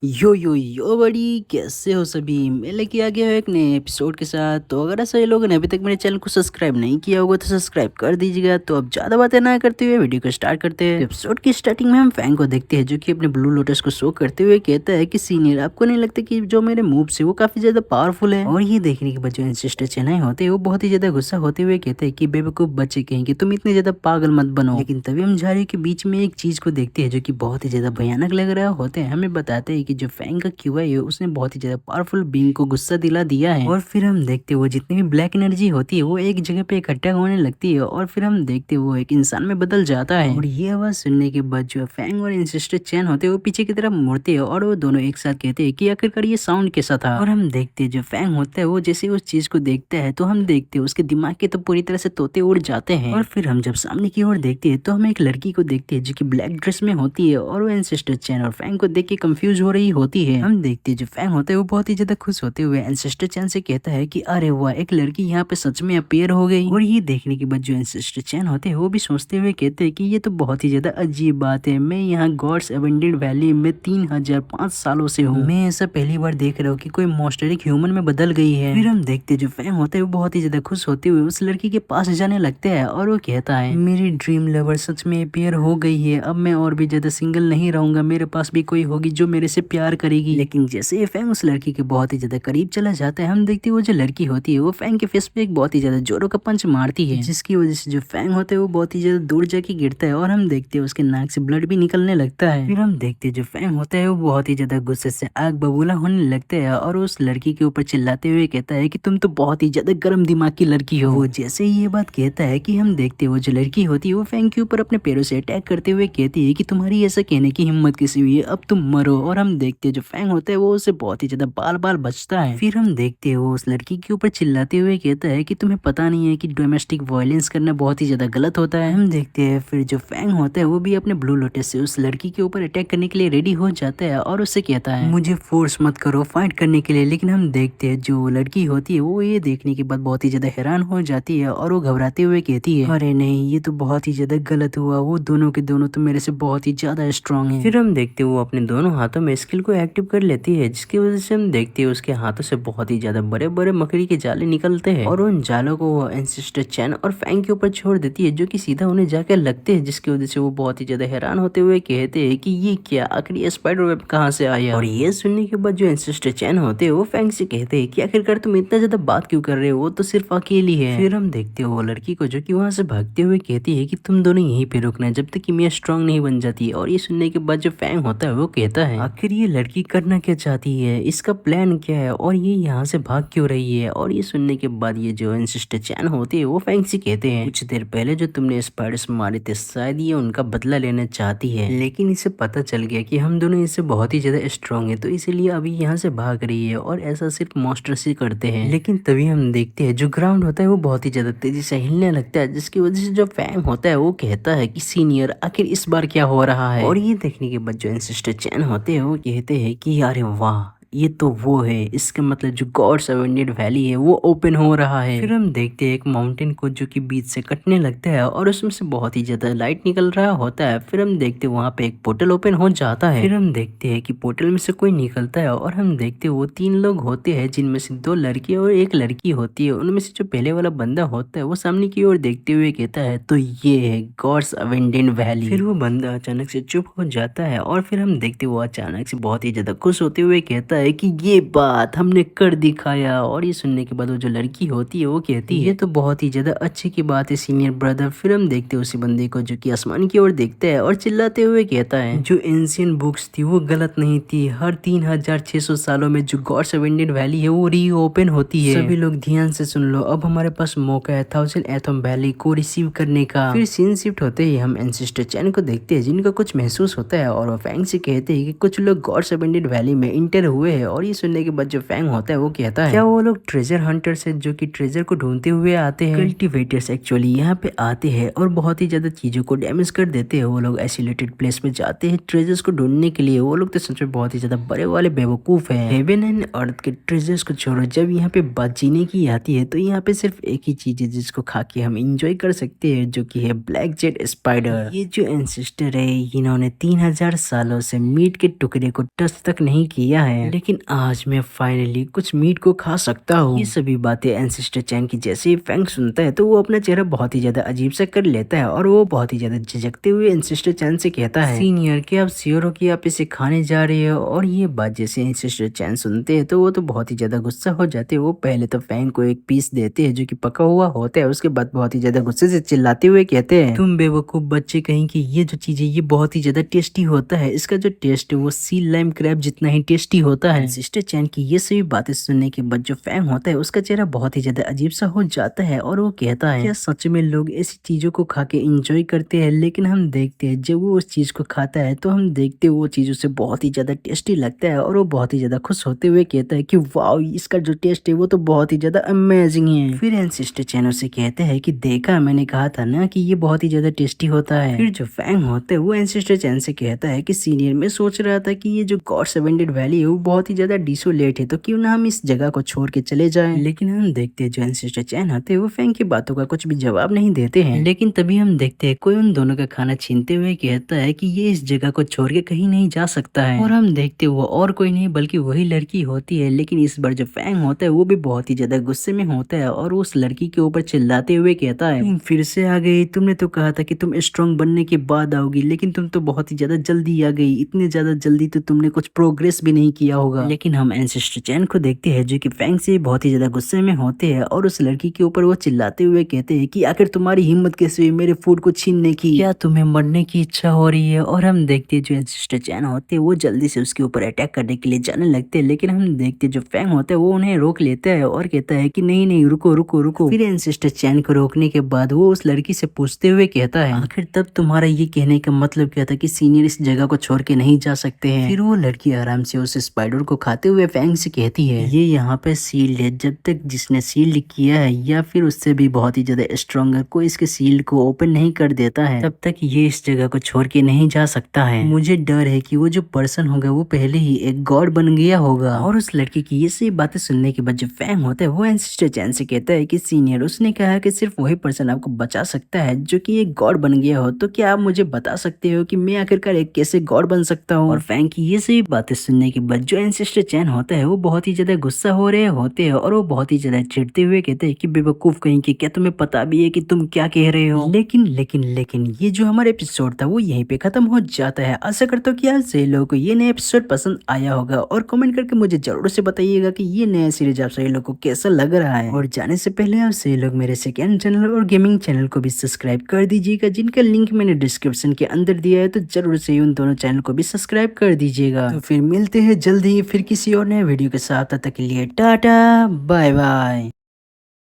यो बड़ी कैसे हो सभी। मैं लेके आ गया हूँ एक नए एपिसोड के साथ। तो अगर ऐसा ये लोगों ने अभी तक मेरे चैनल को सब्सक्राइब नहीं किया होगा तो सब्सक्राइब कर दीजिएगा। तो अब ज्यादा बातें ना करते हुए वीडियो को स्टार्ट करते हैं। एपिसोड की स्टार्टिंग में हम फैंग को देखते हैं जो कि अपने ब्लू लोटस को शो करते हुए कहता है कि सीनियर, आपको नहीं लगता कि जो मेरे मूव्स है वो काफी ज्यादा पावरफुल है। और ये देखने के बाद जो इंसिस्टर चेन्नई होते हैं वो बहुत ही ज्यादा गुस्सा होते हुए कहते हैं कि बेवकूफ बच्चे कहेंगे, तुम इतने ज्यादा पागल मत बनो। लेकिन तभी हम झाड़ी के बीच में एक चीज को देखते हैं जो कि बहुत ही ज्यादा भयानक लग रहा होते हैं। हमें बताते हैं कि जो फैंग का क्यूआई है उसने बहुत ही ज्यादा पावरफुल बीइंग को गुस्सा दिला दिया है। और फिर हम देखते हैं वो जितनी भी ब्लैक एनर्जी होती है वो एक जगह पे इकट्ठा होने लगती है। और फिर हम देखते हैं वो एक इंसान में बदल जाता है। और ये आवाज सुनने के बाद जो फैंग और इंसिस्टर चैन होते हैं वो पीछे की तरफ मुड़ते हैं और वो दोनों एक साथ कहते हैं कि आखिरकार ये साउंड कैसा था। और हम देखते हैं जो फैंग होता है वो जैसे उस चीज को देखता है तो हम देखते हैं उसके दिमाग के तो पूरी तरह से तोते उड़ जाते हैं। और फिर हम जब सामने की ओर देखते हैं तो हम एक लड़की को देखते हैं जो कि ब्लैक ड्रेस में होती है और वो एंसेस्टर चैन और फैंग को देख के कंफ्यूज हो रही होती है। हम देखते हैं जो फैंग होता है वो बहुत ही ज्यादा खुश होते हुए एंसेस्टर चैन से कहता है कि अरे वाह, एक लड़की यहाँ पे सच में अपीयर हो गई। और ये देखने के बाद जो एंसेस्टर चैन होते हैं वो भी सोचते हुए कहते हैं कि ये तो बहुत ही ज्यादा अजीब बात है, मैं यहाँ गॉड्स अबेंडेड वैली में 3005 सालों से हूँ। मैं ऐसा पहली बार देख रहा हूँ कि कोई मॉन्स्टर एक ह्यूमन में बदल गई है। फिर हम देखते हैं जो फैंग होता है वो बहुत ही ज्यादा खुश होते हुए उस लड़की के पास जाने लगते हैं और वो कहता है, मेरी ड्रीम लवर सच में अपीयर हो गई है, अब मैं और भी ज्यादा सिंगल नहीं रहूंगा, मेरे पास भी कोई होगी जो मेरे से प्यार करेगी। लेकिन जैसे ये फैंग उस लड़की के बहुत ही ज्यादा करीब चला जाता है हम देखते हैं वो जो लड़की होती है वो फैंग के फेस पे एक बहुत ही ज्यादा जोरों का पंच मारती है, जिसकी वजह से जो फैंग होता है वो बहुत ही ज्यादा दूर जाके गिरता है। और हम देखते हैं उसके नाक से ब्लड भी निकलने लगता है। फिर हम देखते हैं जो फैंग होता है वो बहुत ही ज्यादा गुस्से से आग बबूला होने लगता है और उस लड़की के ऊपर चिल्लाते हुए कहता है कि तुम तो बहुत ही ज्यादा गर्म दिमाग की लड़की हो। वो जैसे ही ये बात कहता है कि हम देखते हैं वो जो लड़की होती है वो फैंग के ऊपर अपने पैरों से अटैक करते हुए कहती है कि तुम्हारी ऐसा कहने की हिम्मत कैसी हुई है, अब तुम मरो। और हम देखते हैं जो फैंग होता है वो उससे बहुत ही ज्यादा बाल बाल बचता है। फिर हम देखते हैं वो उस लड़की के ऊपर चिल्लाते हुए कहता है कि तुम्हें पता नहीं है कि डोमेस्टिक वायलेंस करना बहुत ही ज्यादा गलत होता है। हम देखते हैं फिर जो फैंग होता है वो भी अपने ब्लू लोटस से उस लड़की के ऊपर अटैक करने के लिए रेडी हो जाता है और उससे कहता है, मुझे फोर्स मत करो फाइट करने के लिए। लेकिन हम देखते हैं जो लड़की होती है वो ये देखने के बाद बहुत ही ज्यादा हैरान हो जाती है और वो घबराते हुए कहती है, अरे नहीं, ये तो बहुत ही ज्यादा गलत हुआ, वो दोनों के दोनों तो मेरे से बहुत ही ज्यादा स्ट्रांग है। फिर हम देखते हैं वो अपने दोनों हाथों में स्किल को एक्टिव कर लेती है, जिसकी वजह से हम देखते हैं उसके हाथों से बहुत ही ज्यादा बड़े बड़े मकड़ी के जाले निकलते हैं और उन जालों को वो एंसेस्टर चैन और फैंग के ऊपर छोड़ देती है जो कि सीधा उन्हें जाकर लगते हैं, जिसकी वजह से वो बहुत ही ज्यादा हैरान होते हुए कहते हैं कि ये क्या, आखिर ये स्पाइडर वेब कहाँ से आया। और ये सुनने के बाद जो एंसेस्टर चैन होते हैं वो फैंग से कहते हैं कि आखिरकार तुम इतना ज्यादा बात क्यों कर रहे हो, वो तो सिर्फ अकेली है। फिर हम देखते हो वो लड़की को जो कि वहां से भागते हुए कहती है कि तुम दोनों यहीं पे रुकना जब तक कि मैं स्ट्रांग नहीं बन जाती। और ये सुनने के बाद जो फैंग होता है वो कहता है, आखिर ये लड़की करना क्या चाहती है, इसका प्लान क्या है और ये यहाँ से भाग क्यों रही है। और ये सुनने के बाद ये जो एंसेस्टर चैन होती है वो फैंग से कहते हैं, कुछ देर पहले जो तुमने स्पाइडर्स मारे थे शायद ये उनका बदला लेना चाहती है, लेकिन इसे पता चल गया कि हम दोनों इससे बहुत ही ज्यादा स्ट्रांग है तो इसीलिए अभी यहाँ से भाग रही है और ऐसा सिर्फ मॉन्स्टर से करते हैं। लेकिन तभी हम देखते हैं जो ग्राउंड होता है वो बहुत ही ज्यादा तेजी से हिलने लगता है, जिसकी वजह से जो फैंग होता है वो कहता है कि सीनियर, आखिर इस बार क्या हो रहा है। और ये देखने के बाद जो एंसेस्टर चैन होते हैं वो कहते हैं कि अरे वाह, ये तो वो है, इसका मतलब जो गॉड्स अवेंडेड वैली है वो ओपन हो रहा है। फिर हम देखते हैं एक माउंटेन को जो कि बीच से कटने लगता है और उसमें से बहुत ही ज्यादा लाइट निकल रहा होता है। फिर हम देखते हैं वहाँ पे एक पोर्टल ओपन हो जाता है। फिर हम देखते हैं कि पोर्टल में से कोई निकलता है और हम देखते हैं वो 3 लोग होते हैं, जिनमें से 2 लड़के और एक लड़की होती है। उनमें से जो पहले वाला बंदा होता है वो सामने की ओर देखते हुए कहता है, तो ये है गॉड्स अवेंडेड वैली। फिर वो बंदा अचानक से चुप हो जाता है और फिर हम देखते वो अचानक से बहुत ही ज्यादा खुश होते हुए कहता है कि ये बात हमने कर दिखाया। और ये सुनने के बाद वो जो लड़की होती है वो कहती है, ये तो बहुत ही ज्यादा अच्छे की बात है सीनियर ब्रदर। फिर हम देखते हैं उसी बंदे को जो कि आसमान की ओर देखता है और चिल्लाते हुए कहता है, जो एंशियंट बुक्स थी वो गलत नहीं थी, हर 3600 सालों में जो गॉड्स अवेंडेड वैली है वो रीओपन होती है। सभी लोग ध्यान से सुन लो, अब हमारे पास मौका है 1000 एथम वैली को रिसीव करने का। फिर सीन शिफ्ट होते ही हम एंसेस्टर चैन को देखते हैं जिनका कुछ महसूस होता है और वो फैंग से कहते हैं कि कुछ लोग गॉड्स अवेंडेड वैली में इंटर हुए हुए हैं। और ये सुनने के बाद जो फैंग होता है वो कहता है क्या वो लोग ट्रेजर हंटर्स है जो कि ट्रेजर को ढूंढते हुए आते हैं। कल्टीवेटर्स एक्चुअली यहाँ पे आते हैं और बहुत ही ज्यादा चीजों को डैमेज कर देते हैं। वो लोग आइसोलेटेड प्लेस में जाते हैं ट्रेजर्स को ढूंढने के लिए। वो लोग तो सच में बहुत ही ज्यादा बड़े वाले बेवकूफ है। हेवन एंड अर्थ के ट्रेजर्स को छोड़ो, जब यहाँ पे बात जीने की आती है तो यहाँ पे सिर्फ एक ही चीज है जिसको खा के हम इंजॉय कर सकते हैं, जो कि है ब्लैक जेट स्पाइडर। ये जो एंसेस्टर है इन्होंने 3000 सालों से मीट के टुकड़े को टच तक नहीं किया है, लेकिन आज मैं फाइनली कुछ मीट को खा सकता हूँ। ये सभी बातें एंसेस्टर चैन की जैसे ही फैंग सुनता है तो वो अपना चेहरा बहुत ही ज्यादा अजीब सा कर लेता है और वो बहुत ही ज्यादा झिझकते हुए एंसेस्टर चैन से कहता है सीनियर कि आप श्योर हो कि आप इसे खाने जा रहे हो। और ये बात जैसे एंसेस्टर चैन सुनते हैं तो वो तो बहुत ही ज्यादा गुस्सा हो जाते हैं। वो पहले तो फैंग को एक पीस देते हैं जो कि पका हुआ होता है, उसके बाद बहुत ही ज्यादा गुस्से से चिल्लाते हुए कहते हैं तुम बेवकूफ बच्चे कहीं कि ये जो चीज है ये बहुत ही ज्यादा टेस्टी होता है। इसका जो टेस्ट है वो सी लाइम क्रैब जितना ही टेस्टी होता है। एंसेस्टर चैन की ये सभी बातें सुनने के बाद जो फैंग होता है उसका चेहरा बहुत ही ज्यादा अजीब सा हो जाता है और वो कहता है क्या सच में लोग ऐसी चीजों को खा के इंजॉय करते हैं? लेकिन हम देखते हैं जब वो उस चीज को खाता है तो हम देखते हैं वो चीज उसे बहुत ही ज्यादा टेस्टी लगता है और वो बहुत ही ज्यादा खुश होते हुए कहता है कि वाओ इसका जो टेस्ट है वो तो बहुत ही ज्यादा अमेजिंग है। फिर एंसेस्टर चैन उसे कहते हैं कि देखा मैंने कहा था ना कि ये बहुत ही ज्यादा टेस्टी होता है। फिर जो फैंग होते है वो एंसेस्टर चैन से कहता है कि सीनियर मैं सोच रहा था कि ये जो गॉड्स अबेंडेड वैली है वो बहुत ही ज्यादा डिसोलेट है, तो क्यों ना हम इस जगह को छोड़ के चले जाएं। लेकिन हम देखते हैं जो एंसेस्टर चैन होते हैं वो फैंग की बातों का कुछ भी जवाब नहीं देते हैं। लेकिन तभी हम देखते हैं कोई उन दोनों का खाना छीनते हुए कहता है कि ये इस जगह को छोड़ के कहीं नहीं जा सकता है। और हम देखते हैं वो और कोई नहीं बल्कि वही लड़की होती है। लेकिन इस बार जो फैंग होता है वो भी बहुत ही ज्यादा गुस्से में होता है और उस लड़की के ऊपर चिल्लाते हुए कहता है तुम फिर से आ गई, तुमने तो कहा था कि तुम स्ट्रॉन्ग बनने के बाद आओगी, लेकिन तुम तो बहुत ही ज्यादा जल्दी आ गई। इतने ज्यादा जल्दी तो तुमने कुछ प्रोग्रेस भी नहीं किया होगा। लेकिन हम एंसेस्टर चैन को देखते हैं जो कि फैंग से बहुत ही ज्यादा गुस्से में होते हैं और उस लड़की के ऊपर वो चिल्लाते हुए कहते हैं कि आखिर तुम्हारी हिम्मत कैसे हुई मेरे फूड को छीनने की? क्या तुम्हें मरने की इच्छा हो रही है? और हम देखते हैं जो एंसेस्टर चैन होते हैं वो जल्दी से उसके ऊपर अटैक करने के लिए जाने लगते हैं। लेकिन हम देखते हैं जो फैंग होता है वो उन्हें रोक लेता है और कहता है कि नहीं नहीं रुको रुको रुको। फिर एंसेस्टर चैन को रोकने के बाद वो उस लड़की से पूछते हुए कहता है आखिर तब तुम्हारा ये कहने का मतलब क्या था कि सीनियर इस जगह को छोड़ के नहीं जा सकते हैं? फिर वो लड़की आराम से उस स्पाइडर को खाते हुए फैंग से कहती है ये यहाँ पे सील्ड है, जब तक जिसने सील्ड किया है या फिर उससे भी बहुत ही ज्यादा स्ट्रॉन्गर कोई इसके सील्ड को ओपन नहीं कर देता है तब तक ये इस जगह को छोड़ के नहीं जा सकता है। मुझे डर है कि वो जो पर्सन होगा वो पहले ही एक गॉड बन गया होगा। और उस लड़की की ये सही बातें सुनने के बाद जो फैंग होता है वो एंसेस्टर चैन से कहता है कि सीनियर उसने कहा कि सिर्फ वही पर्सन आपको बचा सकता है जो कि एक गॉड बन गया हो, तो क्या आप मुझे बता सकते हो कि मैं आखिरकार एक कैसे गॉड बन सकता हूँ? और फैंग की ये सही बातें सुनने के बाद जो एंसेस्टर चैन होता है वो बहुत ही ज्यादा गुस्सा हो रहे होते हैं और वो बहुत ही ज्यादा चिढ़ते हुए कहते हैं कि बेवकूफ कहीं कि क्या तुम्हें पता भी है कि तुम क्या कह रहे हो? लेकिन ये जो हमारा एपिसोड था वो यहीं पे खत्म हो जाता है। आशा करता हूँ कि आप सभी लोगों को ये नया एपिसोड पसंद आया होगा और कमेंट करके मुझे जरूर से बताइएगा कि ये नया सीरीज आप सभी लोगों को कैसा लग रहा है। और जाने से पहले आप सभी लोग मेरे सेकंड चैनल और गेमिंग चैनल को भी सब्सक्राइब कर दीजिएगा, जिनका लिंक मैंने डिस्क्रिप्शन के अंदर दिया है, तो जरूर से उन दोनों चैनल को भी सब्सक्राइब कर दीजिएगा। तो फिर मिलते हैं जल्दी फिर किसी और नए वीडियो के साथ, तब तक के लिए टाटा बाय बाय।